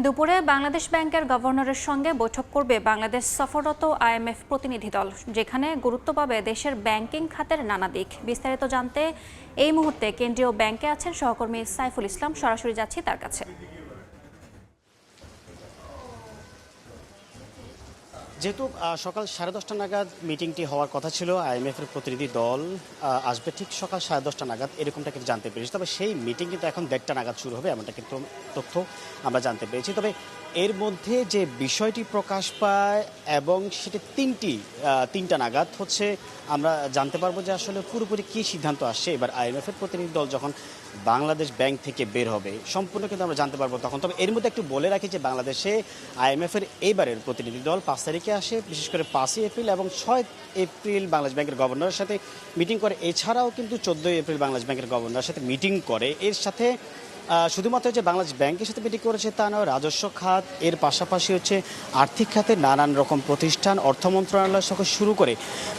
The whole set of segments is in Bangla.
দুপুরে বাংলাদেশ ব্যাংকের গভর্নরের সঙ্গে বৈঠক করবে বাংলাদেশ সফররত আইএমএফ প্রতিনিধি দল, যেখানে গুরুত্ব পাবে দেশের ব্যাংকিং খাতের নানা দিক। বিস্তারিত জানতে এই মুহূর্তে কেন্দ্রীয় ব্যাংকে আছেন সহকর্মী সাইফুল ইসলাম। সরাসরি যাচ্ছি তার কাছে। যেহেতু সকাল 10:30 নাগাদ মিটিংটি হওয়ার কথা ছিল, আইএমএফের প্রতিনিধি দল আসবে ঠিক সকাল 10:30 নাগাদ, এরকমটা কিন্তু জানতে পেরেছি। তবে সেই মিটিং কিন্তু এখন 1:30 নাগাদ শুরু হবে, এমনটা কিন্তু তথ্য আমরা জানতে পেরেছি। তবে এর মধ্যে যে বিষয়টি প্রকাশ পায় এবং সেটি তিনটা নাগাদ হচ্ছে আমরা জানতে পারবো যে আসলে পুরোপুরি কী সিদ্ধান্ত আসছে। এবার আইএমএফের প্রতিনিধি দল যখন বাংলাদেশ ব্যাংক থেকে বের হবে সম্পূর্ণ কিন্তু আমরা জানতে পারবো তখন। তবে এর মধ্যে একটু বলে রাখি যে বাংলাদেশে আইএমএফের এইবারের প্রতিনিধি দল 5 তারিখে আসে, বিশেষ করে 5 এপ্রিল এবং 6 এপ্রিল বাংলাদেশ ব্যাংকের গভর্নরের সাথে মিটিং করে। এছাড়াও কিন্তু 14 এপ্রিল বাংলাদেশ ব্যাংকের গভর্নরের সাথে মিটিং করে। এর সাথে শুধুমাত্র যে বাংলাদেশ ব্যাংকের সাথে মিটিং করেছে তা নয়, রাজস্ব খাত, এর পাশাপাশি হচ্ছে আর্থিক খাতে নানান রকম প্রতিষ্ঠান, অর্থ মন্ত্রণালয় থেকে শুরু করে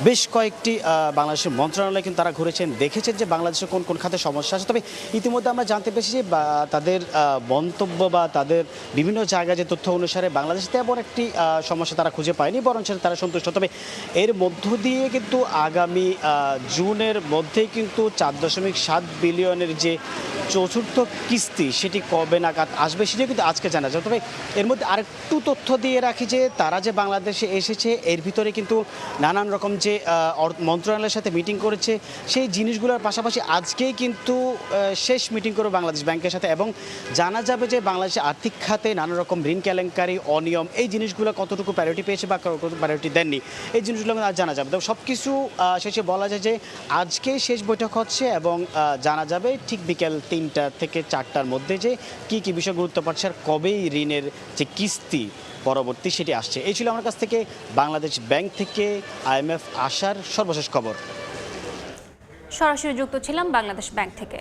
বেশ কয়েকটি বাংলাদেশের মন্ত্রণালয় কিন্তু তারা ঘুরেছেন, দেখেছেন যে বাংলাদেশের কোন কোন খাতে সমস্যা আছে। তবে ইতিমধ্যে আমরা জানতে পেরেছি যে তাদের মন্তব্য বা তাদের বিভিন্ন জায়গায় যে তথ্য অনুসারে বাংলাদেশে তেমন একটি সমস্যা তারা খুঁজে পায়নি, বরং তারা সন্তুষ্ট। তবে এর মধ্য দিয়ে কিন্তু আগামী জুনের মধ্যেই কিন্তু 4.7 বিলিয়নের যে চতুর্থ কিস্তি সেটি কবে নাগাদ আসবে সেটা কিন্তু আজকে জানা যায়। তবে এর মধ্যে আরেকটু তথ্য দিয়ে রাখি যে তারা যে বাংলাদেশে এসেছে এর ভিতরে কিন্তু নানান রকম যে মন্ত্রণালয়ের সাথে মিটিং করেছে সেই জিনিসগুলোর পাশাপাশি আজকেই কিন্তু শেষ মিটিং করবে বাংলাদেশ ব্যাংকের সাথে, এবং জানা যাবে যে বাংলাদেশের আর্থিক খাতে নানা রকম ঋণ কেলেঙ্কারি, অনিয়ম, এই জিনিসগুলো কতটুকু প্রায়োরিটি পেয়েছে বা কতটুকু প্রায়োরিটি দেননি, এই জিনিসগুলো আজ জানা যাবে। তবে সব কিছু শেষে বলা যায় যে আজকেই শেষ বৈঠক হচ্ছে এবং জানা যাবে ঠিক বিকেল 3টা থেকে 4টার মধ্যে যে কী কী বিষয় গুরুত্ব পাচ্ছে আর কবেই ঋণের যে কিস্তি পরবর্তী সেটি আসছে। এই ছিল আমার কাছ থেকে বাংলাদেশ ব্যাংক থেকে আইএমএফ আসার সর্বশেষ খবর। সরাসরি যুক্ত ছিলাম বাংলাদেশ ব্যাংক থেকে।